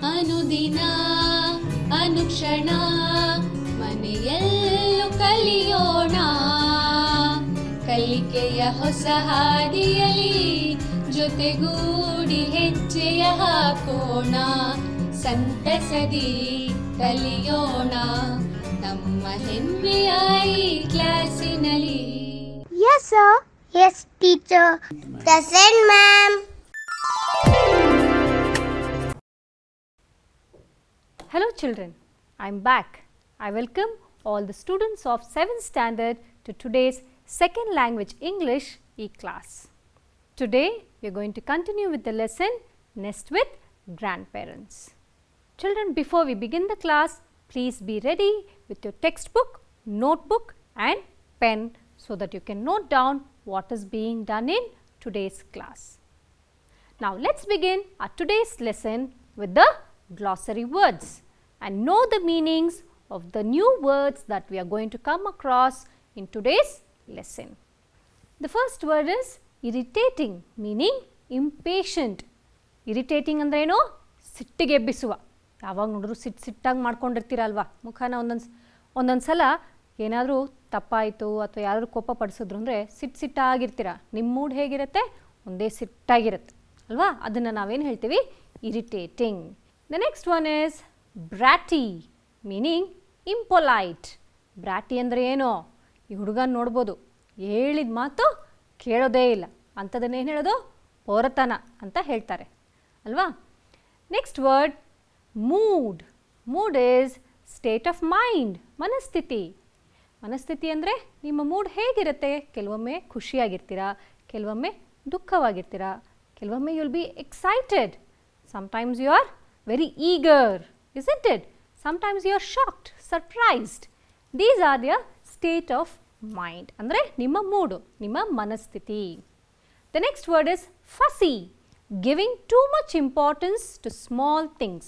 ಅನುದಿನ ಅನುಕ್ಷಣ ಮನೆಯಲ್ಲೂ ಕಲಿಯೋಣ, ಕಲಿಕೆಯ ಹೊಸ ಹಾದಿಯಲಿ ಜೊತೆಗೂಡಿ ಹೆಜ್ಜೆಯ ಹಾಕೋಣ, ಸಂತಸದಿ ಕಲಿಯೋಣ ನಮ್ಮ ಹೆಮ್ಮೆಯ ಈ ಕ್ಲಾಸಿನಲ್ಲಿ. Yes sir. Yes teacher. Present ma'am. Hello children, I am back. I welcome all the students of 7th standard to today's second language English e-class. Today we are going to continue with the lesson Nest with Grandparents. Children, before we begin the class, please be ready with your textbook, notebook and pen so that you can note down what is being done in today's class. Now let's begin our today's lesson with the glossary words and know the meanings of the new words that we are going to come across in today's lesson. The first word is irritating, meaning impatient. Irritating ಅಂದ್ರೆ ಏನು? ಸಿಟ್ಟಿಗೆ ಎಬ್ಬಿಸುವ. ಯಾವಾಗ ನೋಡಿದ್ರು ಸಿಟ್ಟಾಗಿ ಮಾಡ್ಕೊಂಡಿರ್ತೀರಲ್ವಾ ಮುಖನ ಒಂದೊಂದು ಸಲ ಏನಾದರೂ ತಪ್ಪಾಯಿತು ಅಥವಾ ಯಾರಾದರೂ ಕೋಪ ಪಡಿಸಿದ್ರು ಅಂದರೆ ಸಿಟ್ಟಾಗಿರ್ತೀರ. ನಿಮ್ಮ ಮೂಡ್ ಹೇಗಿರುತ್ತೆ? ಒಂದೇ ಸಿಟ್ಟಾಗಿರುತ್ತೆ ಅಲ್ವಾ? ಅದನ್ನು ನಾವೇನು ಹೇಳ್ತೀವಿ? Irritating. The next one is bratty, meaning impolite. Bratty ಅಂದರೆ ಏನು? ಈ ಹುಡುಗನ ನೋಡ್ಬೋದು, ಹೇಳಿದ ಮಾತು ಕೇಳೋದೇ ಇಲ್ಲ, ಅಂಥದನ್ನು ಏನು ಹೇಳೋದು? ಪೋರತನ ಅಂತ ಹೇಳ್ತಾರೆ ಅಲ್ವಾ? Next word mood. Mood is state of mind, ಮನಸ್ಥಿತಿ. ಮನಸ್ಥಿತಿ ಅಂದರೆ ನಿಮ್ಮ ಮೂಡ್ ಹೇಗಿರುತ್ತೆ? ಕೆಲವೊಮ್ಮೆ ಖುಷಿಯಾಗಿರ್ತೀರಾ, ಕೆಲವೊಮ್ಮೆ ದುಃಖವಾಗಿರ್ತೀರಾ, ಕೆಲವೊಮ್ಮೆ you will be excited, sometimes you are very eager, isn't it? Sometimes you are shocked, surprised. These are their state of mind. ಅಂದರೆ ನಿಮ್ಮ ಮೂಡು, ನಿಮ್ಮ ಮನಸ್ಥಿತಿ. The next word is fussy, giving too much importance to small things.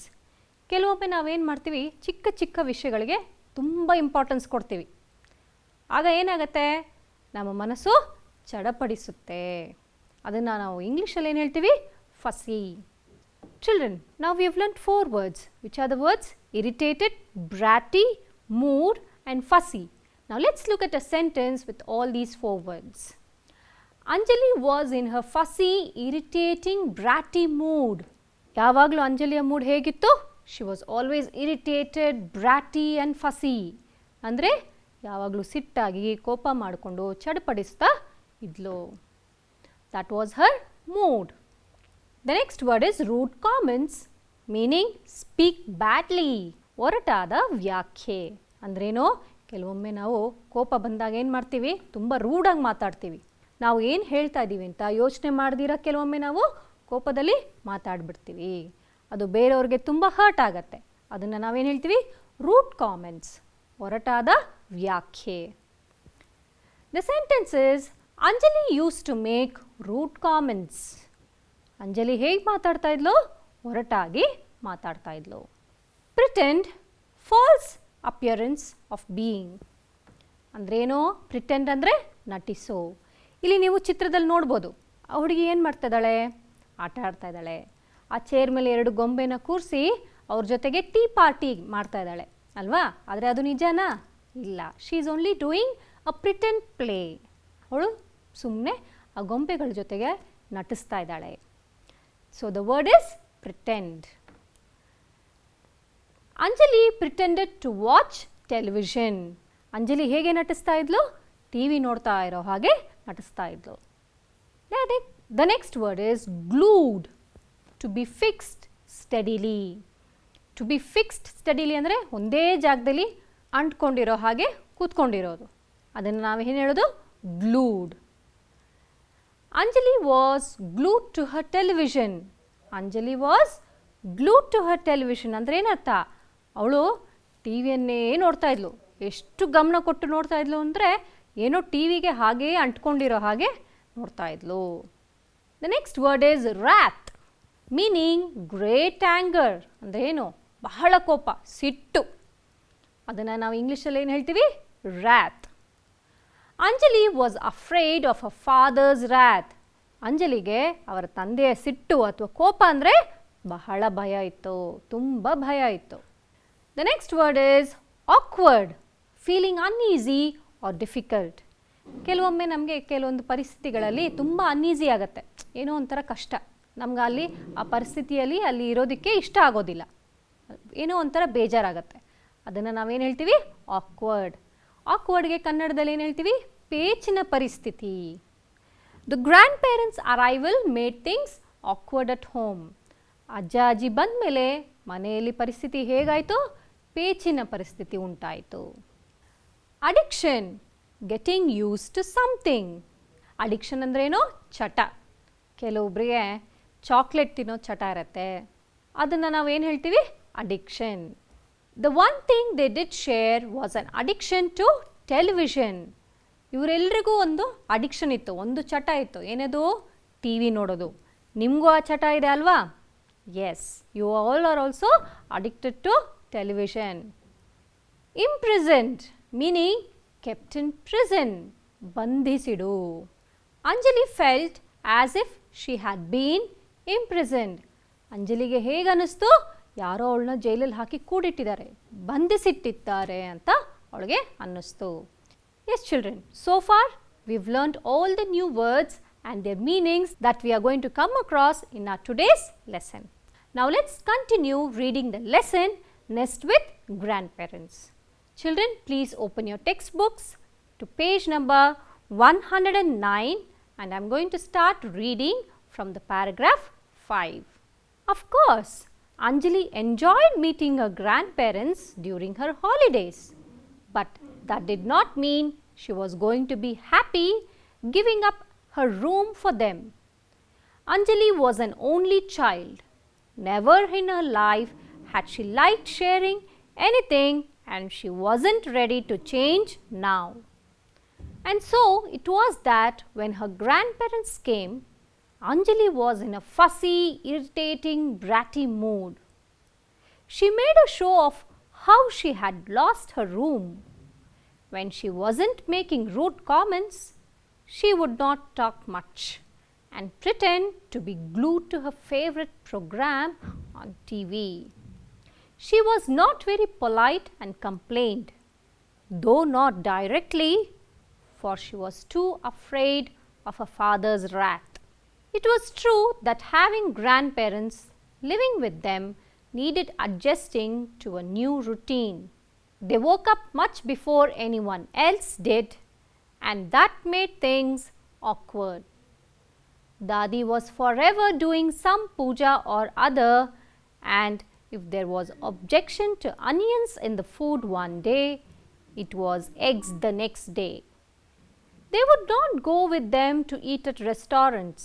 ಕೆಲವೊಮ್ಮೆ ನಾವೇನು ಮಾಡ್ತೀವಿ? ಚಿಕ್ಕ ಚಿಕ್ಕ ವಿಷಯಗಳಿಗೆ ತುಂಬ ಇಂಪಾರ್ಟೆನ್ಸ್ ಕೊಡ್ತೀವಿ. ಆಗ ಏನಾಗುತ್ತೆ? ನಮ್ಮ ಮನಸ್ಸು ಚಡಪಡಿಸುತ್ತೆ. ಅದನ್ನು ನಾವು ಇಂಗ್ಲೀಷಲ್ಲಿ ಏನು ಹೇಳ್ತೀವಿ? ಫಸಿ. Children, now we have learnt 4 words, which are the words irritated, bratty, mood and fussy. Now let's look at a sentence with all these 4 words. Anjali was in her fussy, irritating, bratty mood. ಯಾವಾಗಲೂ ಅಂಜಲಿಯ mood ಹೇಗಿತ್ತು? She was always irritated, bratty and fussy. ಅಂದರೆ ಯಾವಾಗಲೂ ಸಿಟ್ಟಾಗಿ ಕೋಪ ಮಾಡಿಕೊಂಡು ಚಡಪಡಿಸ್ತಾ ಇದ್ಲು. That was her mood. The next word is rude comments, meaning speak badly. ಒರಟಾದ ವ್ಯಾಖ್ಯೆ ಅಂದ್ರೇನು? ಕೆಲವೊಮ್ಮೆ ನಾವು ಕೋಪ ಬಂದಾಗ ಏನು ಮಾಡ್ತೀವಿ? ತುಂಬ ರೂಢಾಗಿ ಮಾತಾಡ್ತೀವಿ. ನಾವು ಏನು ಹೇಳ್ತಾ ಇದ್ದೀವಿ ಅಂತ ಯೋಚನೆ ಮಾಡ್ದಿರ ಕೆಲವೊಮ್ಮೆ ನಾವು ಕೋಪದಲ್ಲಿ ಮಾತಾಡ್ಬಿಡ್ತೀವಿ. ಅದು ಬೇರೆಯವ್ರಿಗೆ ತುಂಬ ಹರ್ಟ್ ಆಗತ್ತೆ. ಅದನ್ನು ನಾವೇನು ಹೇಳ್ತೀವಿ? ರೂಡ್ ಕಾಮೆಂಟ್ಸ್, ಒರಟಾದ ವ್ಯಾಖ್ಯೆ. The sentence is Anjali used to make rude comments. Anjali ಹೇಗೆ ಮಾತಾಡ್ತಾ ಇದ್ಲು? ಹೊರಟಾಗಿ ಮಾತಾಡ್ತಾ ಇದ್ಲು. Pretend, false appearance of being. ಅಂದ್ರೇನು? ಪ್ರಿಟೆಂಡ್ ಅಂದರೆ ನಟಿಸೋ. ಇಲ್ಲಿ ನೀವು ಚಿತ್ರದಲ್ಲಿ ನೋಡ್ಬೋದು, ಆ ಹುಡುಗಿ ಏನು ಮಾಡ್ತಾ ಇದ್ದಾಳೆ? ಆಟ ಆಡ್ತಾ ಇದ್ದಾಳೆ. ಆ ಚೇರ್ ಮೇಲೆ 2 ಗೊಂಬೆನ ಕೂರಿಸಿ ಅವ್ರ ಜೊತೆಗೆ ಟೀ ಪಾರ್ಟಿ ಮಾಡ್ತಾ ಇದ್ದಾಳೆ ಅಲ್ವಾ? ಆದರೆ ಅದು ನಿಜನಾ? ಇಲ್ಲ. She is only doing a pretend play. ಅವಳು ಸುಮ್ಮನೆ ಆ ಗೊಂಬೆಗಳ ಜೊತೆಗೆ ನಟಿಸ್ತಾ ಇದ್ದಾಳೆ. So the word is pretend. Anjali pretended to watch television. Anjali ಹೇಗೆ ನಟಿಸ್ತಾ ಇದ್ಲು? ಟಿವಿ ನೋಡ್ತಾ ಇರೋ ಹಾಗೆ ನಟಿಸ್ತಾ ಇದ್ಲು. The next word is glued, to be fixed steadily. To be fixed steadily ಅಂದರೆ ಒಂದೇ ಜಾಗದಲ್ಲಿ ಅಂಟ್ಕೊಂಡಿರೋ ಹಾಗೆ ಕೂತ್ಕೊಂಡಿರೋದು. ಅದನ್ನು ನಾವು ಏನು ಹೇಳೋದು? glued. Anjali was glued to her television. Anjali was glued to her television ಅಂದರೆ ಏನರ್ಥ? ಅವಳು ಟಿವಿಯನ್ನೇ ನೋಡ್ತಾ ಇದ್ಲು. ಎಷ್ಟು ಗಮನ ಕೊಟ್ಟು ನೋಡ್ತಾ ಇದ್ಲು ಅಂದರೆ ಏನೋ ಟಿವಿಗೆ ಹಾಗೇ ಅಂಟ್ಕೊಂಡಿರೋ ಹಾಗೆ ನೋಡ್ತಾ ಇದ್ಲು. The next word is wrath, meaning great anger. ಅಂದರೆ ಏನು? ಬಹಳ ಕೋಪ, ಸಿಟ್ಟು. ಅದನ್ನು ನಾವು ಇಂಗ್ಲೀಷಲ್ಲಿ ಏನು ಹೇಳ್ತೀವಿ? wrath. Anjali was afraid of a father's wrath. ಅಂಜಲಿಗೆ ಅವರ ತಂದೆಯ ಸಿಟ್ಟು ಅಥವಾ ಕೋಪ ಅಂದರೆ ಬಹಳ ಭಯ ಇತ್ತು, ತುಂಬ ಭಯ ಇತ್ತು. The next word is awkward, feeling uneasy or difficult. ಕೆಲವೊಮ್ಮೆ ನಮಗೆ ಕೆಲವೊಂದು ಪರಿಸ್ಥಿತಿಗಳಲ್ಲಿ ತುಂಬ ಅನ್ಈಸಿ ಆಗುತ್ತೆ, ಏನೋ ಒಂಥರ ಕಷ್ಟ, ನಮ್ಗೆ ಅಲ್ಲಿ ಆ ಪರಿಸ್ಥಿತಿಯಲ್ಲಿ ಅಲ್ಲಿ ಇರೋದಕ್ಕೆ ಇಷ್ಟ ಆಗೋದಿಲ್ಲ, ಏನೋ ಒಂಥರ ಬೇಜಾರಾಗತ್ತೆ. ಅದನ್ನು ನಾವೇನು ಹೇಳ್ತೀವಿ? ಆಕ್ವರ್ಡ್. ಆಕ್ವರ್ಡ್ಗೆ ಕನ್ನಡದಲ್ಲಿ ಏನು ಹೇಳ್ತೀವಿ? ಪೇಚಿನ ಪರಿಸ್ಥಿತಿ. The grand parents arrival made things awkward at home. ಅಜ್ಜ ಅಜ್ಜಿ ಬಂದ ಮೇಲೆ ಮನೆಯಲ್ಲಿ ಪರಿಸ್ಥಿತಿ ಹೇಗಾಯಿತು? ಪೇಚಿನ ಪರಿಸ್ಥಿತಿ ಉಂಟಾಯಿತು. Addiction, getting used to something. Addiction ಅಂದ್ರೇನು? ಚಟ. ಕೆಲವೊಬ್ಬರಿಗೆ ಚಾಕ್ಲೇಟ್ ತಿನ್ನೋ ಚಟ ಇರುತ್ತೆ, ಅದನ್ನು ನಾವೇನು ಹೇಳ್ತೀವಿ? Addiction. The one thing they did share was an addiction to television. ಇವರೆಲ್ಲರಿಗೂ ಒಂದು ಅಡಿಕ್ಷನ್ ಇತ್ತು, ಒಂದು ಚಟ ಇತ್ತು. ಏನದು? ಟಿ ವಿ ನೋಡೋದು. ನಿಮಗೂ ಆ ಚಟ ಇದೆ ಅಲ್ವಾ? Yes, you all are also addicted to television. Imprisoned, meaning kept in prison, ಬಂಧಿಸಿಡು. Anjali felt as if she had been imprisoned. ಅಂಜಲಿಗೆ ಹೇಗನ್ನಿಸ್ತು? ಯಾರೋ ಅವಳನ್ನ ಜೈಲಲ್ಲಿ ಹಾಕಿ ಕೂಡಿಟ್ಟಿದ್ದಾರೆ, ಬಂಧಿಸಿಟ್ಟಿದ್ದಾರೆ ಅಂತ ಅವಳಿಗೆ ಅನ್ನಿಸ್ತು. Yes children, so far we've learned all the new words and their meanings that we are going to come across in our today's lesson. Now let's continue reading the lesson Nest with Grandparents. Children, please open your textbooks to page number 109 and I'm going to start reading from the paragraph 5. Of course, Anjali enjoyed meeting her grandparents during her holidays. But that did not mean she was going to be happy giving up her room for them. Anjali was an only child. Never in her life had she liked sharing anything and she wasn't ready to change now. And so it was that when her grandparents came, Anjali was in a fussy, irritating, bratty mood. She made a show of how she had lost her room. When she wasn't making rude comments, she would not talk much and pretend to be glued to her favorite program on TV. She was not very polite and complained, though not directly, for she was too afraid of her father's wrath. It was true that having grandparents living with them needed adjusting to a new routine. They woke up much before anyone else did, and that made things awkward. Dadi was forever doing some puja or other, and if there was objection to onions in the food one day, it was eggs the next day. They would not go with them to eat at restaurants.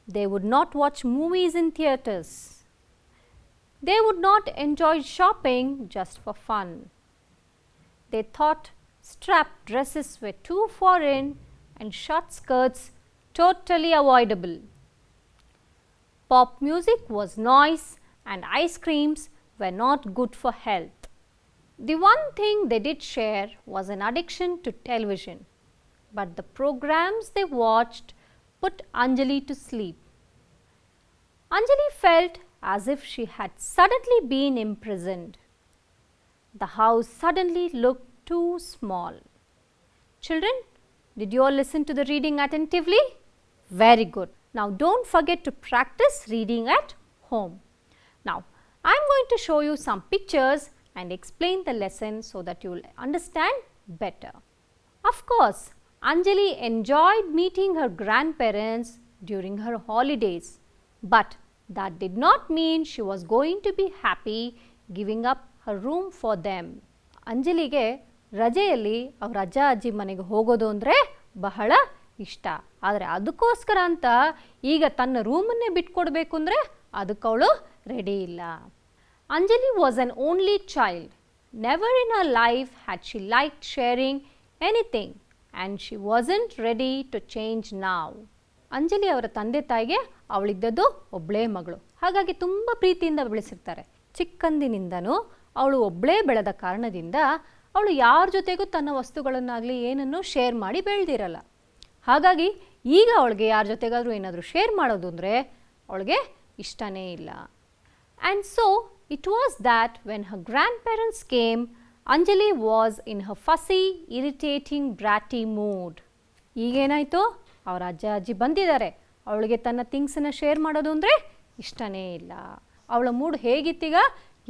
They would not watch movies in theatres. They would not enjoy shopping just for fun. They thought strapped dresses were too foreign and short skirts totally avoidable. Pop music was noise and ice creams were not good for health. The one thing they did share was an addiction to television, but the programs they watched put Anjali to sleep. Anjali felt as if she had suddenly been imprisoned. The house suddenly looked too small. Children, did you all listen to the reading attentively? Very good. Now don't forget to practice reading at home. Now I am going to show you some pictures and explain the lesson so that you will understand better. Of course, Anjali enjoyed meeting her grandparents during her holidays, but that did not mean she was going to be happy giving up her room for them. ಅಂಜಲಿಗೆ ರಜೆಯಲ್ಲಿ ಅವ್ರ ಅಜ್ಜ ಅಜ್ಜಿ ಮನೆಗೆ ಹೋಗೋದು ಅಂದರೆ ಬಹಳ ಇಷ್ಟ. ಆದರೆ ಅದಕ್ಕೋಸ್ಕರ ಅಂತ ಈಗ ತನ್ನ ರೂಮನ್ನೇ ಬಿಟ್ಕೊಡ್ಬೇಕು ಅಂದರೆ ಅದಕ್ಕವಳು ರೆಡಿ ಇಲ್ಲ. Anjali was an only child. Never in her life had she like sharing anything and she wasn't ready to change now. Anjali ಅವರ ತಂದೆ ತಾಯಿಗೆ ಅವಳಿದ್ದದ್ದು ಒಬ್ಬಳೇ ಮಗಳು, ಹಾಗಾಗಿ ತುಂಬ ಪ್ರೀತಿಯಿಂದ ಬೆಳೆಸಿರ್ತಾರೆ. ಚಿಕ್ಕಂದಿನಿಂದನೂ ಅವಳು ಒಬ್ಬಳೇ ಬೆಳೆದ ಕಾರಣದಿಂದ ಅವಳು ಯಾರ ಜೊತೆಗೂ ತನ್ನ ವಸ್ತುಗಳನ್ನಾಗಲಿ ಏನನ್ನು ಶೇರ್ ಮಾಡಿ ಬೆಳೆದಿರಲ್ಲ. ಹಾಗಾಗಿ ಈಗ ಅವಳಿಗೆ ಯಾರ ಜೊತೆಗಾದರೂ ಏನಾದರೂ ಶೇರ್ ಮಾಡೋದು ಅಂದರೆ ಅವಳಿಗೆ ಇಷ್ಟನೇ ಇಲ್ಲ. And so it was that when her grandparents came, Anjali was in her fussy, irritating, bratty mood. ಈಗೇನಾಯಿತು, ಅವರ ಅಜ್ಜ ಅಜ್ಜಿ ಬಂದಿದ್ದಾರೆ, ಅವಳಿಗೆ ತನ್ನ ಥಿಂಗ್ಸನ್ನು ಶೇರ್ ಮಾಡೋದು ಅಂದರೆ ಇಷ್ಟನೇ ಇಲ್ಲ. ಅವಳ ಮೂಡ್ ಹೇಗಿತ್ತೀಗ,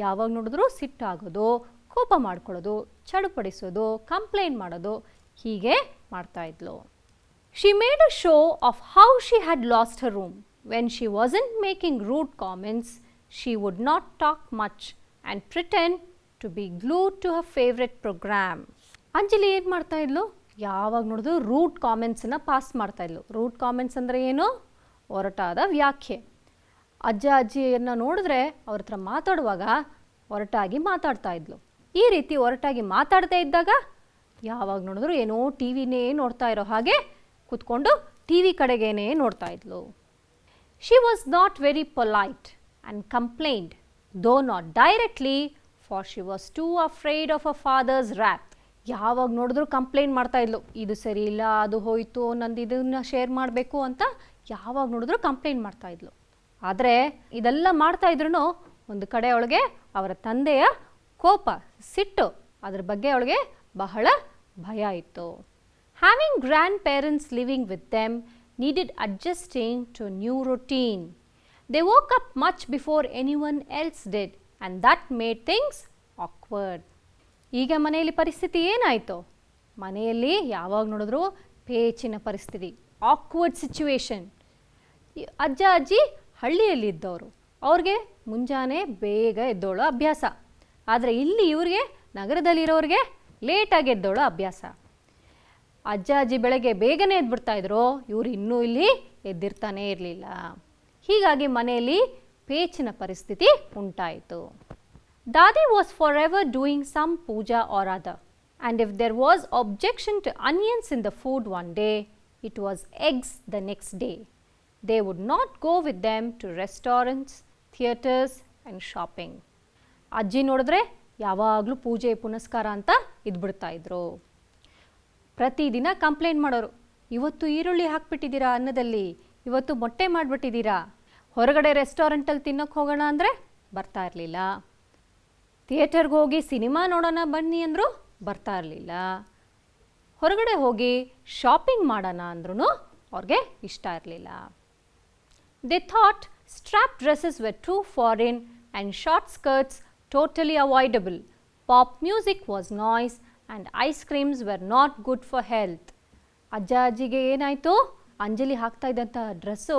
ಯಾವಾಗ ನೋಡಿದ್ರೂ ಸಿಟ್ಟಾಗೋದು, ಕೋಪ ಮಾಡ್ಕೊಳ್ಳೋದು, ಚಡುಪಡಿಸೋದು, ಕಂಪ್ಲೇಂಟ್ ಮಾಡೋದು, ಹೀಗೆ ಮಾಡ್ತಾಯಿದ್ಲು. She made a show of how she had lost her room. When she wasn't making rude comments, she would not talk much and pretend to be glued to her favorite program. Anjali ಏನು ಮಾಡ್ತಾಯಿದ್ಲು, ಯಾವಾಗ ನೋಡಿದ್ರು rude ಕಾಮೆಂಟ್ಸನ್ನು pass ಮಾಡ್ತಾಯಿದ್ಲು. Rude comments ಅಂದರೆ ಏನು, ಒರಟಾದ ವ್ಯಾಖ್ಯೆ. ಅಜ್ಜ ಅಜ್ಜಿಯನ್ನು ನೋಡಿದ್ರೆ ಅವ್ರ ಹತ್ರ ಮಾತಾಡುವಾಗ ಒರಟಾಗಿ ಮಾತಾಡ್ತಾ ಇದ್ಲು. ಈ ರೀತಿ ಒರಟಾಗಿ ಮಾತಾಡ್ತಾ ಇದ್ದಾಗ ಯಾವಾಗ ನೋಡಿದ್ರು ಏನೋ ಟಿ ವಿನೇ ನೋಡ್ತಾ ಇರೋ ಹಾಗೆ ಕೂತ್ಕೊಂಡು ಟಿ ವಿ ಕಡೆಗೇನೆ ನೋಡ್ತಾ ಇದ್ಲು. She was not very polite and complained, though not directly, for she was too afraid of her father's wrath. ಯಾವಾಗ ನೋಡಿದ್ರು ಕಂಪ್ಲೇಂಟ್ ಮಾಡ್ತಾ ಇದ್ಲು, ಇದು ಸರಿ ಇಲ್ಲ, ಅದು ಹೋಯಿತು, ನಂದು ಇದನ್ನು ಶೇರ್ ಮಾಡಬೇಕು ಅಂತ ಯಾವಾಗ ನೋಡಿದ್ರು ಕಂಪ್ಲೇಂಟ್ ಮಾಡ್ತಾ ಇದ್ಲು. ಆದರೆ ಇದೆಲ್ಲ ಮಾಡ್ತಾ ಇದ್ರೂ ಒಂದು ಕಡೆ ಅವಳಿಗೆ ಅವರ ತಂದೆಯ ಕೋಪ, ಸಿಟ್ಟು, ಅದ್ರ ಬಗ್ಗೆ ಅವಳಿಗೆ ಬಹಳ ಭಯ ಇತ್ತು. Having grandparents living with them needed adjusting to a new routine. They woke up much before anyone else did, and that made things awkward. ಈಗ ಮನೆಯಲ್ಲಿ ಪರಿಸ್ಥಿತಿ ಏನಾಯಿತು, ಮನೆಯಲ್ಲಿ ಯಾವಾಗ ನೋಡಿದ್ರು ಪೇಚಿನ ಪರಿಸ್ಥಿತಿ, ಆಕ್ವರ್ಡ್ ಸಿಚುವೇಶನ್. ಅಜ್ಜ ಅಜ್ಜಿ ಹಳ್ಳಿಯಲ್ಲಿದ್ದವರು, ಅವ್ರಿಗೆ ಮುಂಜಾನೆ ಬೇಗ ಎದ್ದೋಳೋ ಅಭ್ಯಾಸ. ಆದರೆ ಇಲ್ಲಿ ಇವ್ರಿಗೆ, ನಗರದಲ್ಲಿರೋರಿಗೆ ಲೇಟಾಗಿ ಎದ್ದೋಳೋ ಅಭ್ಯಾಸ. ಅಜ್ಜ ಅಜ್ಜಿ ಬೆಳಗ್ಗೆ ಬೇಗನೆ ಎದ್ಬಿಡ್ತಾಯಿದ್ರು, ಇವರು ಇನ್ನೂ ಇಲ್ಲಿ ಎದ್ದಿರ್ತಾನೇ ಇರಲಿಲ್ಲ. ಹೀಗಾಗಿ ಮನೆಯಲ್ಲಿ ಪೇಚಿನ ಪರಿಸ್ಥಿತಿ ಉಂಟಾಯಿತು. Dadi was forever doing some puja or other, and if there was objection to onions in the food one day, it was eggs the next day. They would not go with them to restaurants, theatres and shopping. ಅಜ್ಜಿ ನೋಡಿದ್ರೆ ಯಾವಾಗಲೂ ಪೂಜೆ ಪುನಸ್ಕಾರ ಅಂತ ಇದ್ಬಿಡ್ತಾ ಇದ್ರು. ಪ್ರತಿದಿನ complaint ಮಾಡೋರು, ಇವತ್ತು ಈರುಳ್ಳಿ ಹಾಕ್ಬಿಟ್ಟಿದ್ದೀರಾ ಅನ್ನದಲ್ಲಿ, ಇವತ್ತು ಮೊಟ್ಟೆ ಮಾಡಿಬಿಟ್ಟಿದ್ದೀರಾ. ಹೊರಗಡೆ ರೆಸ್ಟೋರೆಂಟಲ್ಲಿ ತಿನ್ನೋಕ್ಕೆ ಹೋಗೋಣ ಅಂದರೆ ಬರ್ತಾ ಇರಲಿಲ್ಲ. ಥಿಯೇಟರ್ಗೆ ಹೋಗಿ ಸಿನಿಮಾ ನೋಡೋಣ ಬನ್ನಿ ಅಂದರೂ ಬರ್ತಾ ಇರಲಿಲ್ಲ. ಹೊರಗಡೆ ಹೋಗಿ ಶಾಪಿಂಗ್ ಮಾಡೋಣ ಅಂದ್ರೂ ಅವ್ರಿಗೆ ಇಷ್ಟ ಇರಲಿಲ್ಲ. They thought strap dresses were too foreign and short skirts totally avoidable. Pop music was noise and ice creams were not good for health. ಅಜ್ಜ ಅಜ್ಜಿಗೆ ಏನಾಯಿತು, ಅಂಜಲಿ ಹಾಕ್ತಾ ಇದ್ದಂಥ ಡ್ರೆಸ್ಸು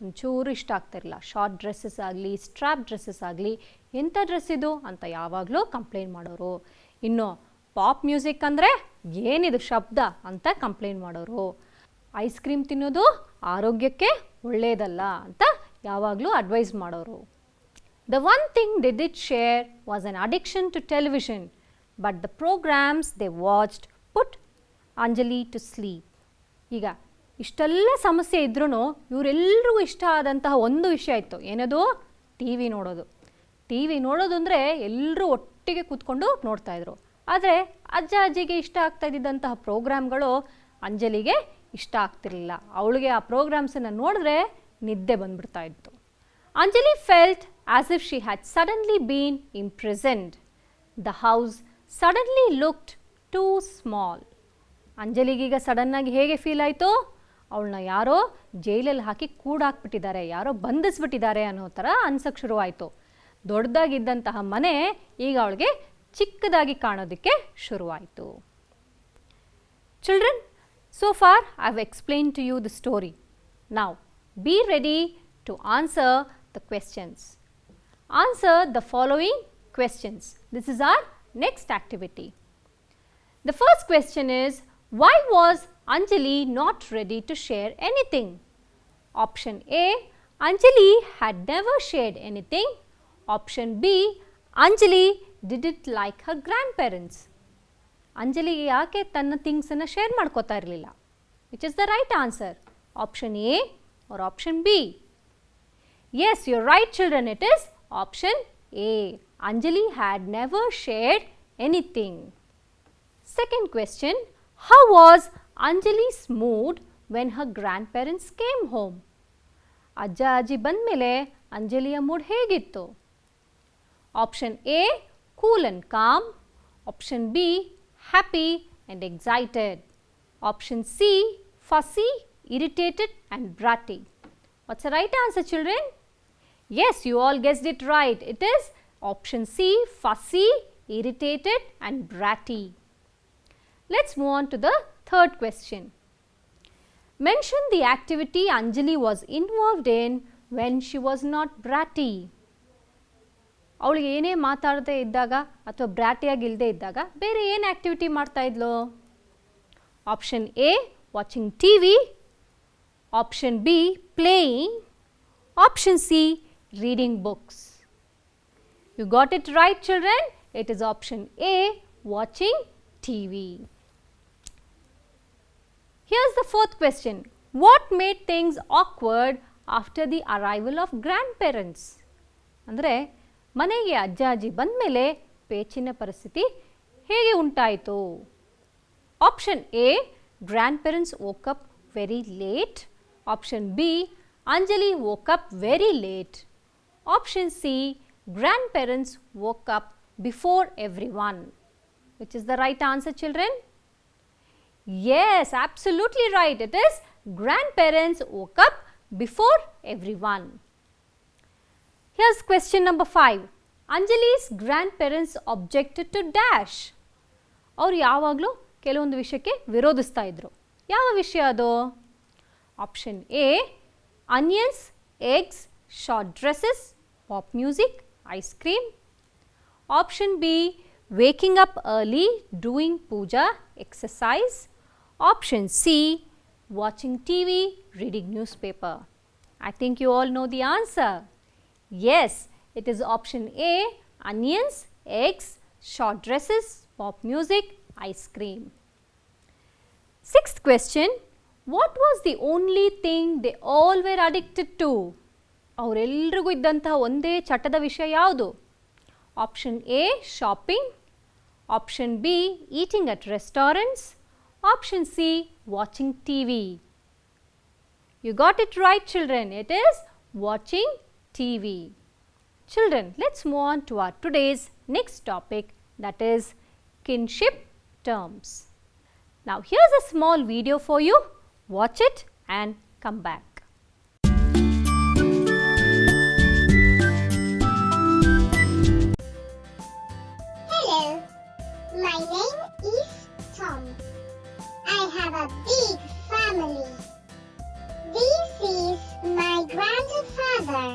ಒಂಚೂರು ಇಷ್ಟ ಆಗ್ತಿರಲಿಲ್ಲ. ಶಾರ್ಟ್ ಡ್ರೆಸ್ಸಸ್ ಆಗಲಿ, ಸ್ಟ್ರಾಪ್ ಡ್ರೆಸ್ಸಸ್ ಆಗಲಿ, ಎಂಥ ಡ್ರೆಸ್ ಇದು ಅಂತ ಯಾವಾಗಲೂ ಕಂಪ್ಲೇಂಟ್ ಮಾಡೋರು. ಇನ್ನು ಪಾಪ್ ಮ್ಯೂಸಿಕ್ ಅಂದರೆ ಏನಿದು ಶಬ್ದ ಅಂತ ಕಂಪ್ಲೇಂಟ್ ಮಾಡೋರು. ಐಸ್ ಕ್ರೀಮ್ ತಿನ್ನೋದು ಆರೋಗ್ಯಕ್ಕೆ ಒಳ್ಳೆಯದಲ್ಲ ಅಂತ ಯಾವಾಗಲೂ ಅಡ್ವೈಸ್ ಮಾಡೋರು. The one thing they did share was an addiction to television, but the programs they watched put Anjali to sleep. ಈಗ ಇಷ್ಟೆಲ್ಲ ಸಮಸ್ಯೆ ಇದ್ರೂ ಇವರೆಲ್ಲರಿಗೂ ಇಷ್ಟ ಆದಂತಹ ಒಂದು ವಿಷಯ ಇತ್ತು, ಏನದು, ಟಿ ವಿ ನೋಡೋದು. ಟಿ ವಿ ನೋಡೋದು ಅಂದರೆ ಎಲ್ಲರೂ ಒಟ್ಟಿಗೆ ಕೂತ್ಕೊಂಡು ನೋಡ್ತಾಯಿದ್ರು. ಆದರೆ ಅಜ್ಜ ಅಜ್ಜಿಗೆ ಇಷ್ಟ ಆಗ್ತಾ ಇದ್ದಂತಹ ಪ್ರೋಗ್ರಾಮ್ಗಳು ಅಂಜಲಿಗೆ ಇಷ್ಟ ಆಗ್ತಿರಲಿಲ್ಲ. ಅವಳಿಗೆ ಆ ಪ್ರೋಗ್ರಾಮ್ಸನ್ನು ನೋಡಿದ್ರೆ ನಿದ್ದೆ ಬಂದ್ಬಿಡ್ತಾ ಇತ್ತು. Anjali felt as if she had suddenly been imprisoned. The house suddenly looked too small. ಅಂಜಲಿಗೀಗ ಸಡನ್ನಾಗಿ ಹೇಗೆ ಫೀಲ್ ಆಯಿತು, ಅವಳನ್ನ ಯಾರೋ ಜೈಲಲ್ಲಿ ಹಾಕಿ ಕೂಡಾಕ್ಬಿಟ್ಟಿದ್ದಾರೆ, ಯಾರೋ ಬಂಧಿಸ್ಬಿಟ್ಟಿದ್ದಾರೆ ಅನ್ನೋ ಥರ ಅನ್ಸಕ್ಕೆ ಶುರುವಾಯಿತು. ದೊಡ್ಡದಾಗಿದ್ದಂತಹ ಮನೆ ಈಗ ಅವಳಿಗೆ ಚಿಕ್ಕದಾಗಿ ಕಾಣೋದಕ್ಕೆ ಶುರುವಾಯಿತು. Children, so far I have explained to you the story. Now be ready to answer the questions. Answer the following questions. This is our next activity. The first question is, why was Anjali not ready to share anything? Option A, Anjali had never shared anything. Option B, Anjali didn't like her grandparents. ಅಂಜಲಿಗೆ ಯಾಕೆ ತನ್ನ ಥಿಂಗ್ಸನ್ನು share ಮಾಡ್ಕೋತಾ ಇರಲಿಲ್ಲ? Which is the right answer? Option A or option B? Yes, you're right, children. It is option A. Anjali had never shared anything. Second question, how was Anjali's mood when her grandparents came home? ಅಜ್ಜ ಅಜ್ಜಿ ಬಂದಮೇಲೆ ಅಂಜಲಿಯ mood ಹೇಗಿತ್ತು? Option A cool and com, option be happy and excited, option C fussy, irritated and bratty. What's the right answer, children? Yes, you all guessed it right. It is option C, fussy, irritated and bratty. Let's move on to the third question. Mention the activity Anjali was involved in when she was not bratty. ಅವಳಿಗೆ ಏನೇ ಮಾತಾಡದೇ ಇದ್ದಾಗ ಅಥವಾ ಬ್ರಾಟಿಯಾಗಿ ಇಲ್ಲದೆ ಇದ್ದಾಗ ಬೇರೆ ಏನು activity ಮಾಡ್ತಾ ಇದ್ಲು? Option A watching TV, option B playing, option C reading books. You got it right, children. It is option A, watching TV. Here's the fourth question. What made things awkward after the arrival of grandparents? ಅಂದರೆ ಮನೆಗೆ ಅಜ್ಜ ಅಜ್ಜಿ ಬಂದ ಮೇಲೆ ಪೇಚಿನ ಪರಿಸ್ಥಿತಿ ಹೇಗೆ ಉಂಟಾಯಿತು? Option A grandparents woke up very late, option B Anjali woke up very late, option C grandparents woke up before everyone. Which is the right answer, children? Yes, absolutely right. It is grandparents woke up before everyone. Here's question number 5. Anjali's grandparents objected to dash. ಅವರು ಯಾವಾಗಲೂ ಕೆಲವೊಂದು ವಿಷಯಕ್ಕೆ ವಿರೋಧಿಸ್ತಾ ಇದ್ರು. ಯಾವ ವಿಷಯ ಅದು? Option A onions, eggs, short dresses, pop music, ice cream, option B waking up early, doing puja, exercise, option C watching TV, reading newspaper. I think you all know the answer. Yes, it is option A onions, eggs, short dresses, pop music, ice cream. Sixth question. What was the only thing they all were addicted to? ಅವರೆಲ್ಲರಿಗೂ ಇದ್ದಂತಹ ಒಂದೇ ಚಟದ ವಿಷಯ ಯಾವುದು? Option A shopping, option B eating at restaurants, option C watching TV. You got it right, children. It is watching TV. Children, let's move on to our today's next topic, that is kinship terms. Now here's a small video for you. Watch it and come back. Hello, my name is Tom. I have a big family. This is my grandfather.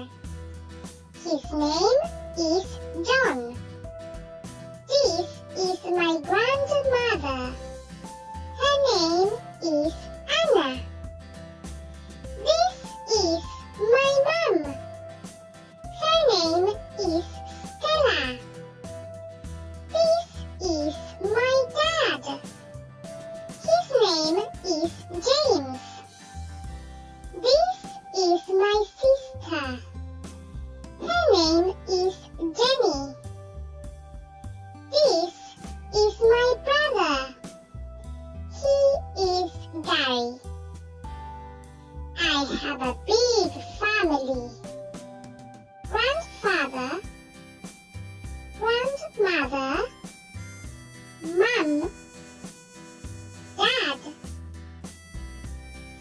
His name is John. This is my grandmother. Her name is Anna. This is my mom. Her name is Stella. This is my dad. His name is James. This is my sister. Her name is Jenny. This is my brother. He is Gary. I have a big family. Grandfather, grandmother, mom, dad,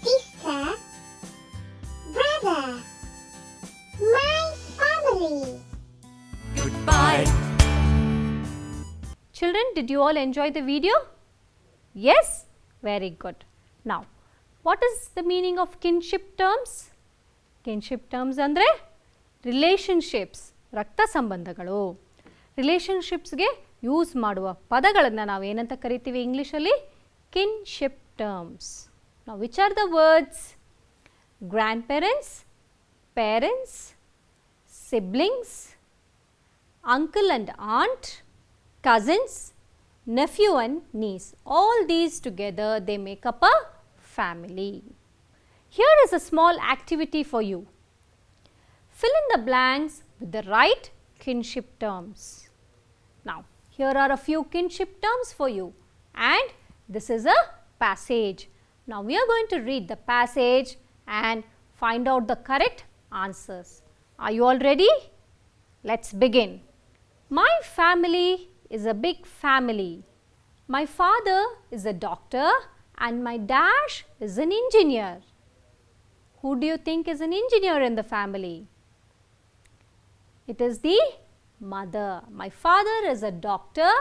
sister, brother, my family. Goodbye. Children, did you all enjoy the video? Yes? Very good. Now, what is the meaning of kinship terms? Kinship terms ಅಂದರೆ relationships, ರಕ್ತ ಸಂಬಂಧಗಳು. ರಿಲೇಷನ್ಶಿಪ್ಸ್ಗೆ use ಮಾಡುವ ಪದಗಳನ್ನು ನಾವು ಏನಂತ ಕರಿತೀವಿ ಇಂಗ್ಲೀಷಲ್ಲಿ? Kinship terms. ನಾವು which are the words? Grand parents, parents, siblings, uncle and aunt, cousins, nephew and niece. All these together they make up a family. Here is a small activity for you. Fill in the blanks with the right kinship terms. Now, here are a few kinship terms for you, and this is a passage. Now, we are going to read the passage and find out the correct answers. Are you all ready? Let's begin. My family is a big family. My father is a doctor and my dash is an engineer. Who do you think is an engineer in the family? It is the mother. My father is a doctor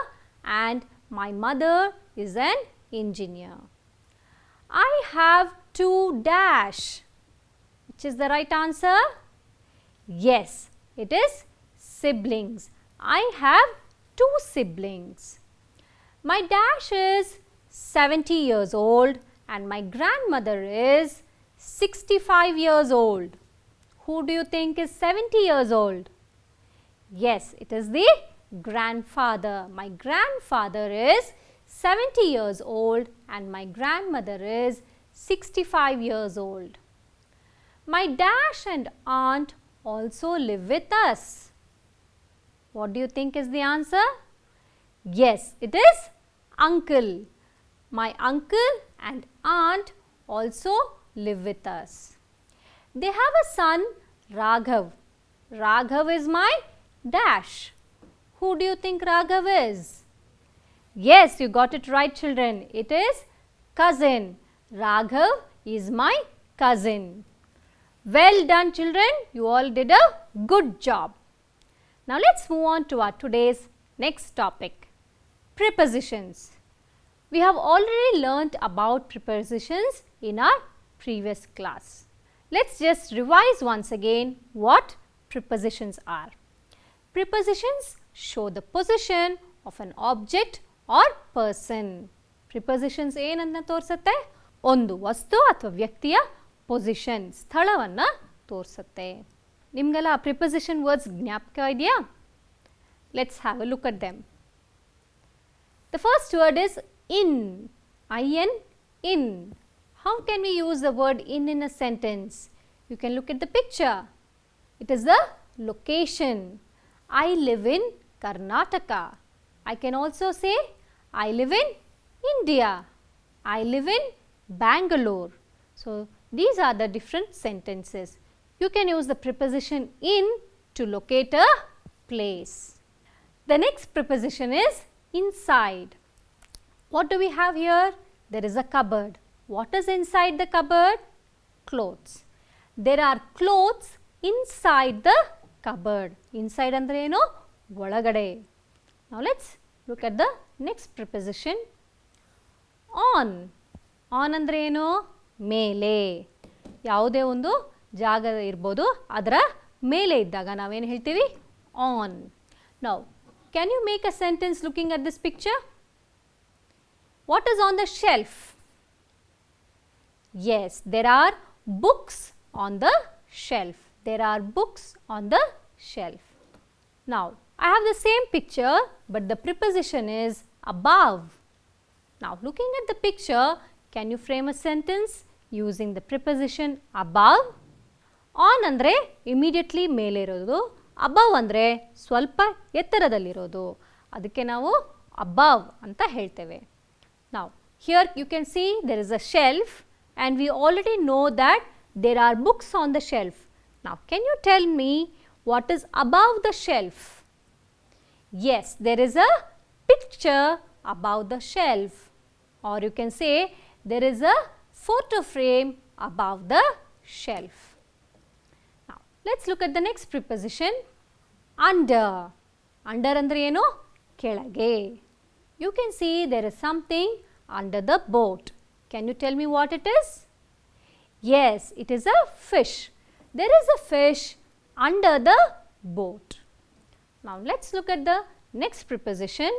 and my mother is an engineer. I have 2 dash. Which is the right answer? Yes, it is siblings. I have 2 siblings. My dash is 70 years old and my grandmother is 65 years old. Who do you think is 70 years old? Yes, it is the grandfather. My grandfather is 70 years old and my grandmother is 65 years old. My dash and aunt also live with us. What do you think is the answer? Yes, it is uncle. My uncle and aunt also live with us. They have a son, Raghav. Raghav is my dash. Who do you think Raghav is? Yes, you got it right, children. It is cousin. Raghav is my cousin. Well done, children. You all did a good job. Now let's move on to our today's next topic, prepositions. We have already learnt about prepositions in our previous class. Let's just revise once again what prepositions are. Prepositions show the position of an object or person. Prepositions ಏನನ್ನ ತೋರಿಸುತ್ತೆ? ಒಂದು ವಸ್ತು ಅಥವಾ ವ್ಯಕ್ತಿಯ position, ಸ್ಥಳವನ್ನು ತೋರಿಸುತ್ತೆ. ನಿಮಗೆಲ್ಲ ಆ ಪ್ರಿಪೊಸಿಷನ್ ವರ್ಡ್ಸ್ ಜ್ಞಾಪಕ ಇದೆಯಾ? Let's have a look at them. The first word is in. I-N, in. How can we use the word in a sentence? You can look at the picture. It is the location. I live in Karnataka. I can also say I live in India. I live in Bangalore. So, these are the different sentences. You can use the preposition in to locate a place. The next preposition is inside. What do we have here? There is a cupboard. What is inside the cupboard? Clothes. There are clothes inside the cupboard. Inside andre eno? Olagade. Now let's look at the next preposition. On. On andre eno? ಮೇಲೆ. ಯಾವುದೇ ಒಂದು ಜಾಗ ಇರ್ಬೋದು, ಅದರ ಮೇಲೆ ಇದ್ದಾಗ ನಾವೇನು ಹೇಳ್ತೀವಿ? On. Now can you make a sentence looking at this picture? What is on the shelf? Yes, there are books on the shelf. There are books on the shelf. Now, I have the same picture, but the preposition is above. Now, looking at the picture, can you frame a sentence using the preposition above? On andre immediately ಮೇಲೆ ಇರೋದು, above ಅಂದರೆ ಸ್ವಲ್ಪ ಎತ್ತರದಲ್ಲಿರೋದು, ಅದಕ್ಕೆ ನಾವು above ಅಂತ ಹೇಳ್ತೇವೆ. Now, here you can see there is a shelf and we already know that there are books on the shelf. Now, can you tell me what is above the shelf? Yes, there is a picture above the shelf, or you can say there is a photo frame above the shelf. Now, let's look at the next preposition, under. Under andre eno? Kelage. You can see there is something under the boat. Can you tell me what it is? Yes, it is a fish. There is a fish under the boat. Now, let's look at the next preposition,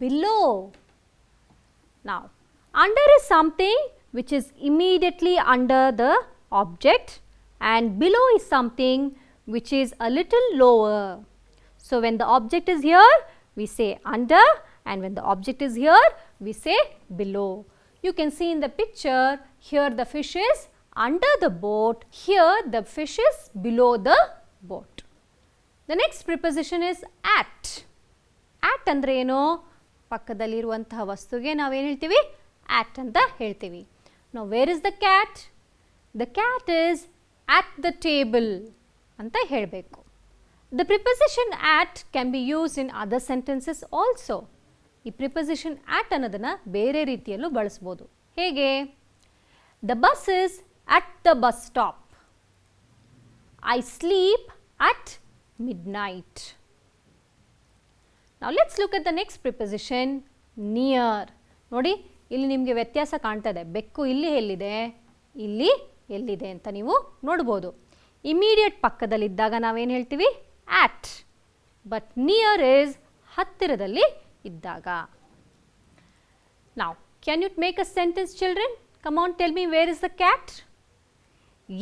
below. Now, under is something which is immediately under the object and below is something which is a little lower. So, when the object is here, we say under, and when the object is here, we say below. You can see in the picture, here the fish is under the boat, here the fish is below the boat. The next preposition is at. At andre eno? ಪಕ್ಕದಲ್ಲಿರುವಂತಹ ವಸ್ತುಗೆ ನಾವೇನು ಹೇಳ್ತೀವಿ? At ಅಂತ ಹೇಳ್ತೀವಿ. Now, where is the cat? The cat is at the table ಅಂತ ಹೇಳಬೇಕು. The preposition at can be used in other sentences also. ಈ preposition at ಅನ್ನೋದನ್ನು ಬೇರೆ ರೀತಿಯಲ್ಲೂ ಬಳಸ್ಬೋದು. ಹೇಗೆ? The bus is at the bus stop. I sleep at midnight. Now let's look at the next preposition, near. ನೋಡಿ ಇಲ್ಲಿ ನಿಮಗೆ ವ್ಯತ್ಯಾಸ ಕಾಣ್ತಾ ಇದೆ. ಬೆಕ್ಕು ಇಲ್ಲಿ ಎಲ್ಲಿದೆ, ಇಲ್ಲಿ ಎಲ್ಲಿದೆ ಅಂತ ನೀವು ನೋಡ್ಬೋದು. ಇಮಿಡಿಯೇಟ್ ಪಕ್ಕದಲ್ಲಿದ್ದಾಗ ನಾವೇನು ಹೇಳ್ತೀವಿ? at. ಬಟ್ ನಿಯರ್ is ಹತ್ತಿರದಲ್ಲಿ ಇದ್ದಾಗ. Now can you make a sentence, children? Come on, tell me, where is the cat?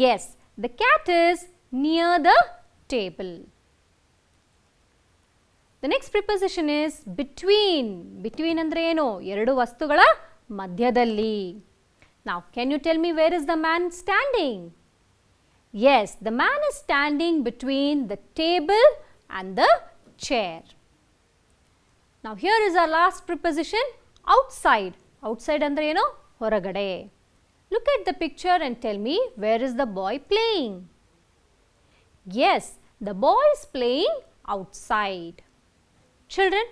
Yes, the cat is near the table. The next preposition is between. Between andre eno? Eradu vastugala madhyadalli. Now can you tell me, where is the man standing? Yes, the man is standing between the table and the chair. Now here is our last preposition, outside. Outside andre eno? Horagade. Look at the picture and tell me, where is the boy playing? Yes, the boy is playing outside. Children,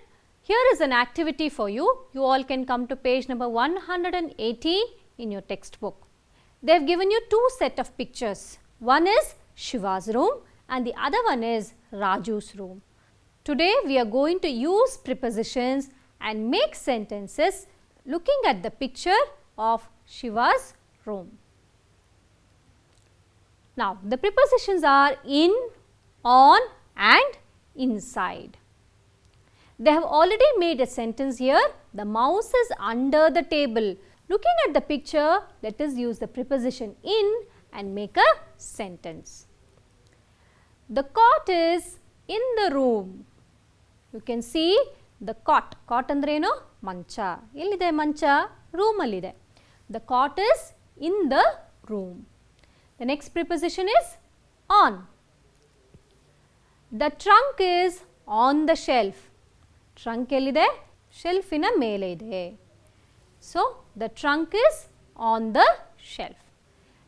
here is an activity for you. You all can come to page number 118 in your textbook. They have given you two set of pictures. One is Shiva's room and the other one is Raju's room. Today we are going to use prepositions and make sentences looking at the picture of Shiva's room. Now the prepositions are in, on and inside. They have already made a sentence here. The mouse is under the table. Looking at the picture, let us use the preposition in and make a sentence. The cot is in the room. You can see the cot. Cot andre eno? Mancha. Ellide mancha? Room allide. The cot is in the room. The next preposition is on. The trunk is on the shelf. Trunk ellide? Shelf ina mele ide. So the trunk is on the shelf.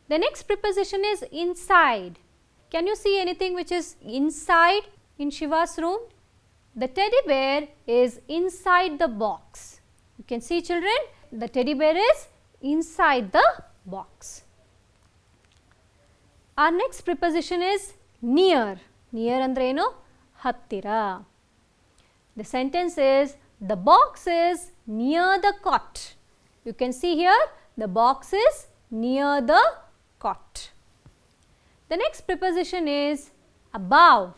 The next preposition is inside. Can you see anything which is inside in Shiva's room? The teddy bear is inside the box. You can see, children, the teddy bear is inside the box. Our next preposition is near. Near andre eno? Hattira. The sentence is, the box is near the cot. You can see here, the box is near the cot. The next preposition is above.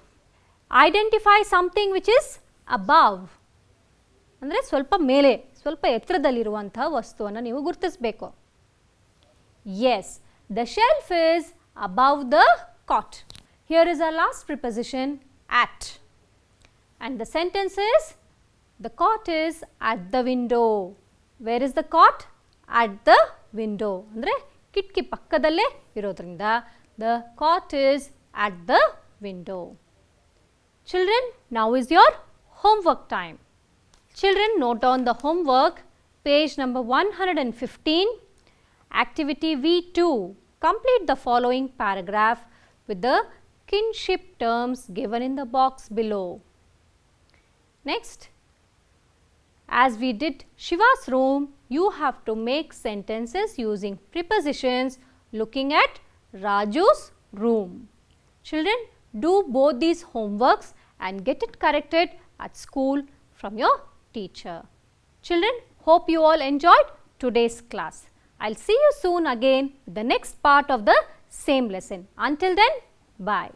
Identify something which is above. ಅಂದರೆ ಸ್ವಲ್ಪ ಮೇಲೆ, ಸ್ವಲ್ಪ ಎತ್ತರದಲ್ಲಿರುವಂತಹ ವಸ್ತುವನ್ನು ನೀವು ಗುರುತಿಸಬೇಕು. Yes, the shelf is above the cot. Here is our last preposition, at. And the sentence is, the cot is at the window. Where is the cot? At the window. ಅಂದರೆ ಕಿಟಕಿ ಪಕ್ಕದಲ್ಲೇ ಇರೋದ್ರಿಂದ the cot is at the window. Children, now is your homework time. Children, note down the homework, page number 115, activity V2. Complete the following paragraph with the kinship terms given in the box below. Next, as we did Shiva's room, you have to make sentences using prepositions looking at Raju's room. Children, do both these homeworks and get it corrected at school from your teacher. Children, hope you all enjoyed today's class. I'll see you soon again with the next part of the same lesson. Until then, bye.